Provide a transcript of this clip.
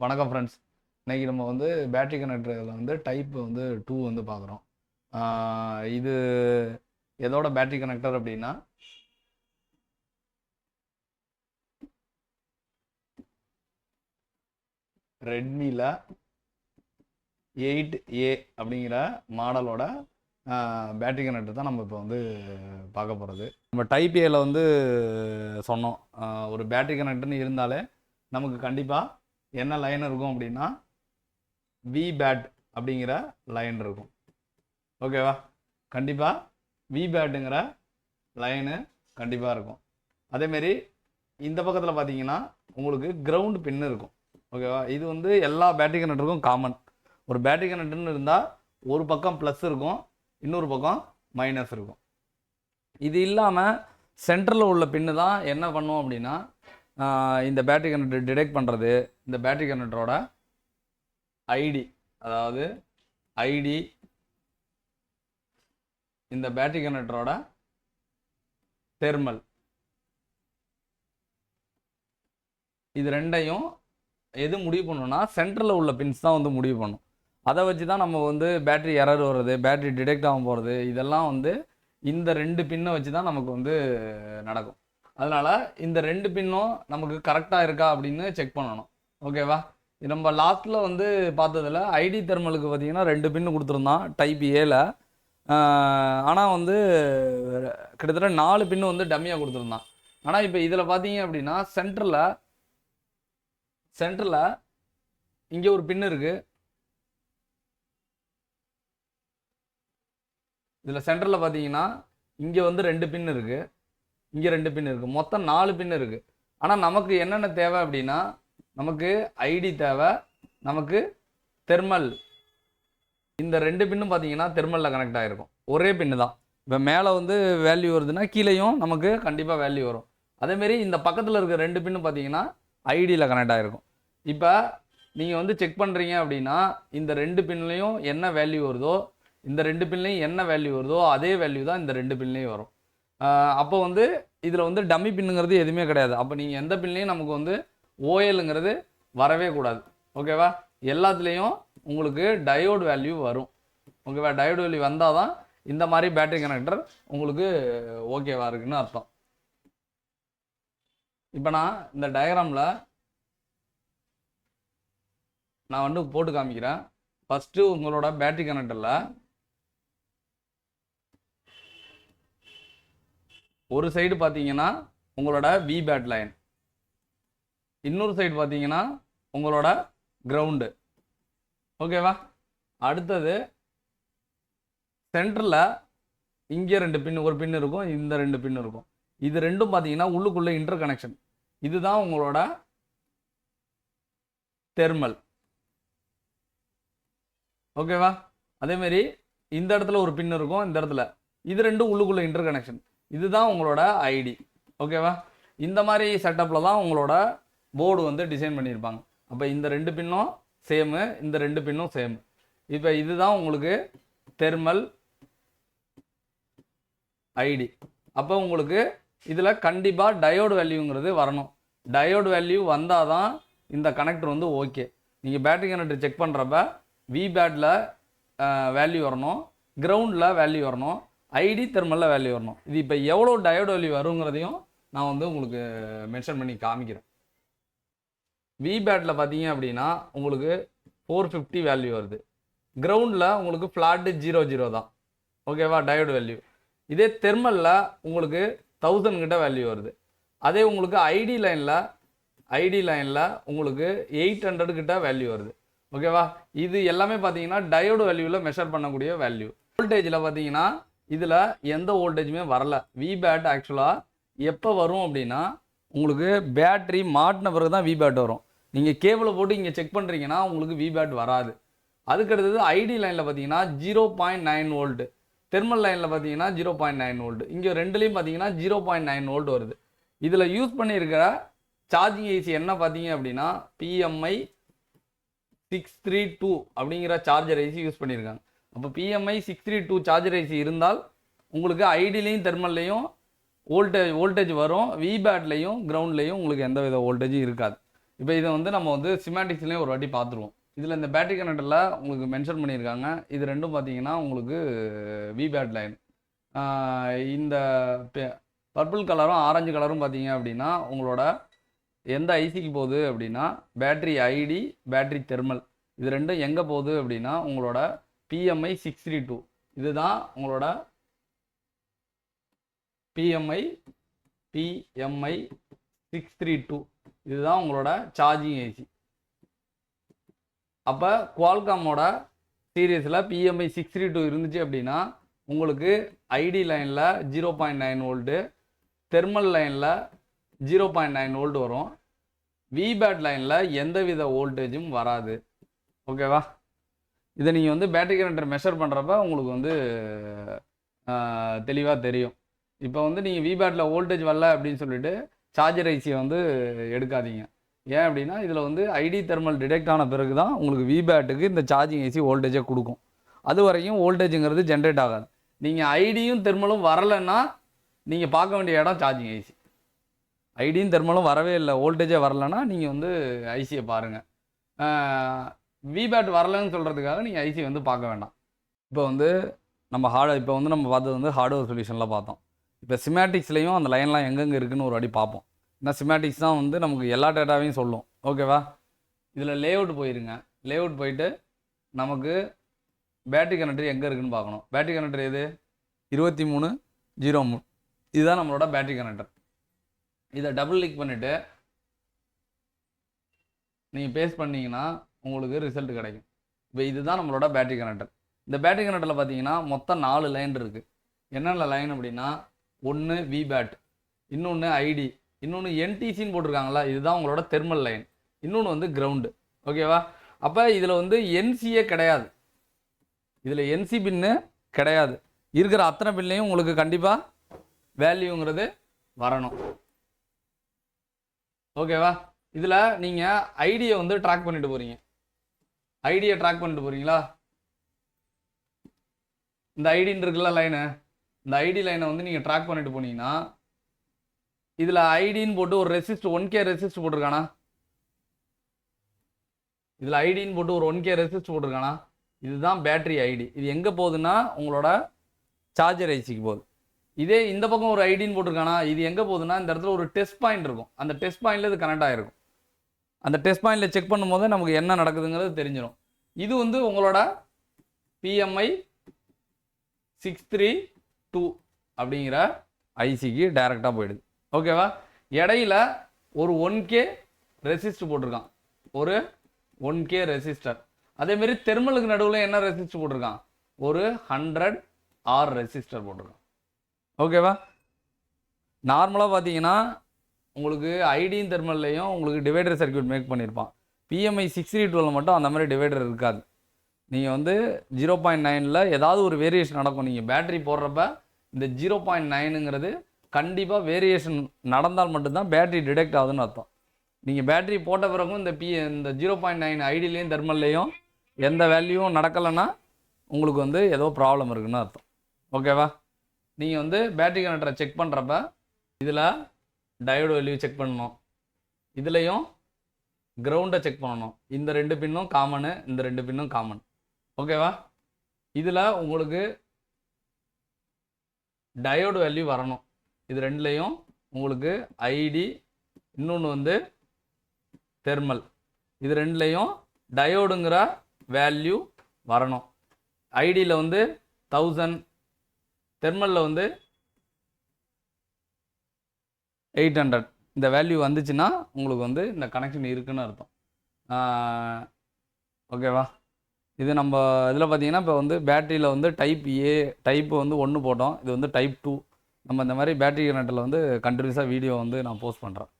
வணக்கம் ஃப்ரெண்ட்ஸ். இன்றைக்கி நம்ம வந்து பேட்டரி கனெக்டரில் வந்து டைப் வந்து 2 வந்து பார்க்குறோம். இது எதோட பேட்டரி கனெக்டர் அப்படின்னா ரெட்மியில் 8A அப்படிங்கிற மாடலோட பேட்டரி கனெக்டர் தான் நம்ம இப்போ வந்து பார்க்க போகிறது. நம்ம டைப் ஏல வந்து சொன்னோம், ஒரு பேட்டரி கனெக்டர்னு இருந்தாலே நமக்கு கண்டிப்பாக என்ன லைன் இருக்கும் அப்படின்னா வி பேட் அப்படிங்கிற லைன் இருக்கும். ஓகேவா? கண்டிப்பாக வி பேட்டுங்கிற லைனு கண்டிப்பாக இருக்கும். அதேமாரி இந்த பக்கத்தில் பார்த்தீங்கன்னா உங்களுக்கு கிரவுண்ட் பின்னு இருக்கும். ஓகேவா? இது வந்து எல்லா பேட்டரி கனெக்டருக்கும் காமன். ஒரு பேட்டரி கனெக்டர்னு இருந்தால் ஒரு பக்கம் ப்ளஸ் இருக்கும், இன்னொரு பக்கம் மைனஸ் இருக்கும். இது இல்லாமல் சென்டரில் உள்ள பின்னு தான் என்ன பண்ணுவோம் அப்படின்னா இந்த பேட்டரி கனெக்டர் டிடெக்ட் பண்ணுறது, இந்த பேட்டரி கனெக்டரோட ஐடி, அதாவது ஐடி, இந்த பேட்டரி கனெக்டரோட தெர்மல், இது ரெண்டையும் எது முடிவு பண்ணணும்னா சென்டரில் உள்ள பின்ஸ் தான் வந்து முடிவு பண்ணும். அதை வச்சு தான் நம்ம வந்து பேட்டரி எரர் வர்றது, பேட்டரி டிடெக்ட் ஆகும் போகிறது, இதெல்லாம் வந்து இந்த ரெண்டு பின்னை வச்சு தான் நமக்கு வந்து நடக்கும். அதனால் இந்த ரெண்டு பின்னும் நமக்கு கரெக்டாக இருக்கா அப்படின்னு செக் பண்ணணும். ஓகேவா? நம்ம லாஸ்ட்டில் வந்து பார்த்ததில் ஐடி தெர்மலுக்கு பார்த்தீங்கன்னா 2 பின்னு கொடுத்துருந்தான் டைப் ஏல. ஆனால் வந்து கிட்டத்தட்ட 4 பின்னு வந்து டம்மியாக கொடுத்துருந்தான். ஆனால் இப்போ இதில் பார்த்தீங்க அப்படின்னா சென்டரில் இங்கே ஒரு பின்னு இருக்குது. இதில் சென்டரில் பார்த்தீங்கன்னா இங்கே வந்து 2 பின் இருக்குது, இங்கே 2 பின் இருக்குது, மொத்தம் 4 பின் இருக்குது. ஆனால் நமக்கு என்னென்ன தேவை அப்படின்னா நமக்கு ஐடி தேவை, நமக்கு தெர்மல். இந்த 2 பின்னும் பார்த்தீங்கன்னா தெர்மலில் கனெக்ட் ஆகிருக்கும். ஒரே பின்னு தான். இப்போ மேலே வந்து வேல்யூ வருதுன்னா கீழேயும் நமக்கு கண்டிப்பாக வேல்யூ வரும். அதேமாரி இந்த பக்கத்தில் இருக்கிற 2 பின்னு பார்த்தீங்கன்னா ஐடியில் கனெக்ட் ஆகிருக்கும். இப்போ நீங்கள் வந்து செக் பண்ணுறீங்க அப்படின்னா இந்த 2 பின்லையும் என்ன வேல்யூ வருதோ, இந்த 2 பின்லையும் என்ன வேல்யூ வருதோ அதே வேல்யூ தான் இந்த 2 பின்லையும் வரும். அப்போ வந்து இதில் வந்து டம்மி பின்னுங்கிறது எதுவுமே கிடையாது. அப்போ நீங்கள் எந்த பின்லையும் நமக்கு வந்து ஓஎல்ங்கிறது வரவே கூடாது. ஓகேவா? எல்லாத்துலேயும் உங்களுக்கு டயோடு வேல்யூ வரும். ஓகேவா? டயோடு வேல்யூ வந்தால் தான் இந்த மாதிரி பேட்டரி கனெக்டர் உங்களுக்கு ஓகேவா இருக்குன்னு அர்த்தம். இப்போ நான் இந்த டயக்ராமில் நான் வந்து போட்டு காமிக்கிறேன். ஃபஸ்ட்டு உங்களோட பேட்டரி கனெக்டரில் ஒரு சைடு பார்த்தீங்கன்னா உங்களோட வி பேட் லைன், இன்னொரு சைடு பார்த்தீங்கன்னா உங்களோட கிரவுண்டு. ஓகேவா? அடுத்தது சென்டரில் இங்கே 2 பின், ஒரு பின் இருக்கும், இந்த 2 பின் இருக்கும். இது ரெண்டும் பார்த்தீங்கன்னா உள்ளுக்குள்ளே இன்டர் கனெக்ஷன். இதுதான் உங்களோட தெர்மல். ஓகேவா? அதேமாரி இந்த இடத்துல ஒரு பின் இருக்கும், இந்த இடத்துல, இது ரெண்டும் உள்ளுக்குள்ளே இன்டர் கனெக்ஷன். இதுதான் உங்களோட ஐடி. ஓகேவா? இந்த மாதிரி செட்டப்பில் தான் உங்களோட போர்டு வந்து டிசைன் பண்ணியிருப்பாங்க. அப்போ இந்த 2 பின்னும் சேமு, இந்த 2 பின்னும் சேமு. இப்போ இதுதான் உங்களுக்கு தெர்மல் ஐடி. அப்போ உங்களுக்கு இதில் கண்டிப்பாக டயோடு வேல்யூங்கிறது வரணும். டயோடு வேல்யூ வந்தால் தான் இந்த கனெக்டர் வந்து ஓகே. நீங்கள் பேட்டரி கனெக்டர் செக் பண்ணுறப்ப வி பேட்டில் வேல்யூ வரணும், கிரவுண்டில் வேல்யூ வரணும், ஐடி தெர்மலில் வேல்யூ வரணும். இது இப்போ எவ்வளோ டயோடு வேல்யூ வருங்கிறதையும் நான் வந்து உங்களுக்கு மென்ஷன் பண்ணி காமிக்கிறேன். வி பேட்டில் பார்த்தீங்க அப்படின்னா உங்களுக்கு 450 வேல்யூ வருது. கிரவுண்டில் உங்களுக்கு ஃப்ளாட்டு 00 தான். ஓகேவா? Diode value. இதே தெர்மலில் உங்களுக்கு 1000 கிட்ட வேல்யூ வருது. அதே உங்களுக்கு ஐடி லைனில் உங்களுக்கு 800 கிட்ட வேல்யூ வருது. ஓகேவா? இது எல்லாமே பார்த்தீங்கன்னா டயோடு வேல்யூவில் மெஷர் பண்ணக்கூடிய வேல்யூ. வோல்டேஜில் பார்த்தீங்கன்னா இதில் எந்த வோல்டேஜுமே வரல. வி பேட் ஆக்சுவலாக எப்போ வரும் அப்படின்னா உங்களுக்கு பேட்ரி மாட்டின பிறகு தான் வி பேட் வரும். நீங்கள் கேபிளை போட்டு இங்கே செக் பண்ணுறீங்கன்னா உங்களுக்கு வி பேட் வராது. அதுக்கடுத்தது ஐடி லைனில் பார்த்தீங்கன்னா 0.9 வோல்ட்டு, தெர்மல் லைனில் பார்த்தீங்கன்னா 0.9 வோல்ட்டு, இங்கே ரெண்டுலேயும் பார்த்தீங்கன்னா 0.9 வோல்ட் வருது. இதில் யூஸ் பண்ணியிருக்கிற சார்ஜிங் ஐசி என்ன பார்த்தீங்க அப்படின்னா PMI 632 அப்படிங்கிற சார்ஜர் ஐசி யூஸ் பண்ணியிருக்காங்க. அப்போ PMI 632 சார்ஜர் ஐசி இருந்தால் உங்களுக்கு ஐடிலையும் தெர்மல்லையும் வோல்டேஜ் வரும், வி பேட்லையும் கிரவுண்ட்லையும் உங்களுக்கு எந்த வித வோல்டேஜும் இருக்காது. இப்போ இதை வந்து நம்ம வந்து சிமேட்டிக்ஸ்லேயும் ஒரு வாட்டி பார்த்துருவோம். இதில் இந்த பேட்டரி கனெக்டரில் உங்களுக்கு மென்ஷன் பண்ணியிருக்காங்க. இது ரெண்டும் பார்த்தீங்கன்னா உங்களுக்கு விபேட் லைன். இந்த பர்பிள் கலரும் ஆரஞ்சு கலரும் பார்த்தீங்க அப்படின்னா உங்களோட எந்த ஐசிக்கு போகுது அப்படின்னா பேட்டரி ஐடி, பேட்டரி தெர்மல், இது ரெண்டும் எங்கே போகுது அப்படின்னா உங்களோட PMI 632. இதுதான் உங்களோட PMI 632. இதுதான் உங்களோட சார்ஜிங் ஐசி. அப்போ குவால்காமோட சீரியஸில் PMI 632 இருந்துச்சு அப்படின்னா உங்களுக்கு ஐடி லைனில் 0.9 வோல்ட்டு, தெர்மல் லைனில் 0.9 வோல்ட் வரும். விபேட் லைனில் எந்தவித வோல்டேஜும் வராது. ஓகேவா? இதை நீங்கள் வந்து பேட்டரி கனெக்டர் மெஷர் பண்ணுறப்ப உங்களுக்கு வந்து தெளிவாக தெரியும். இப்போ வந்து நீங்கள் விபேட்டில் வோல்டேஜ் வரல அப்படின்னு சொல்லிட்டு சார்ஜர் ஐசியை வந்து எடுக்காதீங்க. ஏன் அப்படின்னா இதில் வந்து ஐடி தெர்மல் டிடெக்ட் ஆன பிறகு தான் உங்களுக்கு விபேட்டுக்கு இந்த சார்ஜிங் ஐசி வோல்டேஜை கொடுக்கும். அது வரைக்கும் வோல்டேஜுங்கிறது ஜென்ரேட் ஆகாது. நீங்கள் ஐடியும் தெர்மலும் வரலைன்னா நீங்கள் பார்க்க வேண்டிய இடம் சார்ஜிங் ஐசி. ஐடியும் தெர்மலும் வரவே இல்லை, வோல்டேஜே வரலைன்னா நீங்கள் வந்து ஐசியை பாருங்கள். விபேட் வரலைன்னு சொல்கிறதுக்காக நீங்கள் ஐசி வந்து பார்க்க வேண்டாம். இப்போ வந்து நம்ம பார்த்தது வந்து ஹார்ட்வேர் சொல்யூஷனில் பார்த்தோம். இப்போ சிமேட்டிக்ஸ்லேயும் அந்த லைன்லாம் எங்கெங்கே இருக்குதுன்னு ஒரு வாட்டி பார்ப்போம். ஏன்னா சிமேட்டிக்ஸ் தான் வந்து நமக்கு எல்லா டேட்டாவையும் சொல்லும். ஓகேவா? இதில் லேஅவுட் போயிருங்க. லேஅவுட் போயிட்டு நமக்கு பேட்டரி கனெக்டர் எங்கே இருக்குதுன்னு பார்க்கணும். பேட்டரி கனெக்டர் எது? 2303. இதுதான் நம்மளோட பேட்டரி கனெக்டர். இதை டபுள் கிளிக் பண்ணிவிட்டு நீங்கள் பேஸ்ட் பண்ணிங்கன்னா உங்களுக்கு ரிசல்ட் கிடைக்கும். இப்போ இதுதான் நம்மளோட பேட்டரி கனெக்டர். இந்த பேட்டரி கனெக்டரில் பார்த்தீங்கன்னா மொத்தம் 4 லைன் இருக்குது. என்னென்ன லைன் அப்படின்னா, ஒன்று விபேட், இன்னொன்று ஐடி, இன்னொன்று என்டிசின்னு போட்டிருக்காங்களா, இதுதான் உங்களோட தெர்மல் லைன், இன்னொன்று வந்து கிரவுண்டு. ஓகேவா? அப்போ இதில் வந்து என்சியே கிடையாது. இதில் என்சி பின்னு கிடையாது. இருக்கிற அத்தனை பின்லையும் உங்களுக்கு கண்டிப்பாக வேல்யூங்கிறது வரணும். ஓகேவா? இதில் நீங்கள் ஐடியை வந்து ட்ராக் பண்ணிட்டு போகிறீங்க. ஐடியை ட்ராக் பண்ணிட்டு போகிறீங்களா? இந்த ஐடின்னு இருக்குல்ல லைனு, இந்த ஐடி லைனை வந்து நீங்கள் ட்ராக் பண்ணிட்டு போனீங்கன்னா இதில் ஐடின்னு போட்டு ஒரு ரெசிஸ்ட் 1K ரெசிஸ்ட் போட்டிருக்கானா? இதில் ஐடின்னு போட்டு ஒரு 1K ரெசிஸ்ட் போட்டிருக்கானா? இதுதான் பேட்டரி ஐடி. இது எங்கே போகுதுன்னா உங்களோட சார்ஜர் ஐசிக்கு போகுது. இதே இந்த பக்கம் ஒரு ஐடின்னு போட்டிருக்கானா, இது எங்கே போகுதுன்னா இந்த இடத்துல ஒரு டெஸ்ட் பாயிண்ட் இருக்கும். அந்த டெஸ்ட் பாயிண்டில் இது கனெக்ட் ஆகிருக்கும். அந்த டெஸ்ட் பாயிண்டில் செக் பண்ணும்போது நமக்கு என்ன நடக்குதுங்கிறது தெரிஞ்சிடும். இது வந்து உங்களோட PMI 632 அப்படிங்கிற ஐசிக்கு டைரெக்டாக போயிடுது. ஓகேவா? இடையில ஒரு 1K ரெசிஸ்ட் போட்டிருக்கான், ஒரு 1K ரெசிஸ்டர். அதேமாரி தெர்மலுக்கு நடுவில் என்ன ரெசிஸ்ட் போட்டிருக்கான்? ஒரு 100R ரெசிஸ்டர் போட்டிருக்கான். ஓகேவா? நார்மலாக பார்த்தீங்கன்னா உங்களுக்கு ஐடியும் தெர்மல்லையும் உங்களுக்கு டிவைடர் சர்க்யூட் மேக் பண்ணியிருப்பான். PMI 632 மட்டும் அந்த மாதிரி டிவைடர் இருக்காது. நீங்கள் வந்து 0.9ல் ஏதாவது ஒரு வேரியேஷன் நடக்கும். நீங்கள் பேட்டரி போடுறப்ப இந்த 0.9ங்கிறது கண்டிப்பாக வேரியேஷன் நடந்தால் மட்டும்தான் பேட்டரி டிடெக்ட் ஆகுதுன்னு அர்த்தம். நீங்கள் பேட்டரி போட்ட பிறகும் இந்த 0.9 ஐடிலையும் தெர்மல்லையும் எந்த வேல்யூவும் நடக்கலைன்னா உங்களுக்கு வந்து ஏதோ ப்ராப்ளம் இருக்குன்னு அர்த்தம். ஓகேவா? நீங்கள் வந்து பேட்டரி கனெக்டரை செக் பண்ணுறப்ப இதில் டயோடு வேல்யூ செக் பண்ணணும், இதுலேயும் கிரவுண்டை செக் பண்ணணும். இந்த 2 பின்னும் காமனு, இந்த 2 பின்னும் காமன். ஓகேவா? இதில் உங்களுக்கு டயோடு வேல்யூ வரணும். இது ரெண்டுலேயும் உங்களுக்கு ஐடி, இன்னொன்று வந்து தெர்மல், இது ரெண்டுலேயும் டயோடுங்கிற வேல்யூ வரணும். ஐடியில் வந்து 1000, தெர்மலில் வந்து 800. இந்த வேல்யூ வந்துச்சுன்னா உங்களுக்கு வந்து இந்த கனெக்ஷன் இருக்குன்னு அர்த்தம். ஓகேவா? இது நம்ம இதில் பார்த்தீங்கன்னா இப்போ வந்து பேட்டரியில் வந்து டைப் A டைப்பு வந்து 1 போட்டோம். இது வந்து டைப் 2. நம்ம இந்த மாதிரி பேட்டரி கனெக்டரில் வந்து கண்டினியூஸாக வீடியோ வந்து நான் போஸ்ட் பண்ணுறேன்.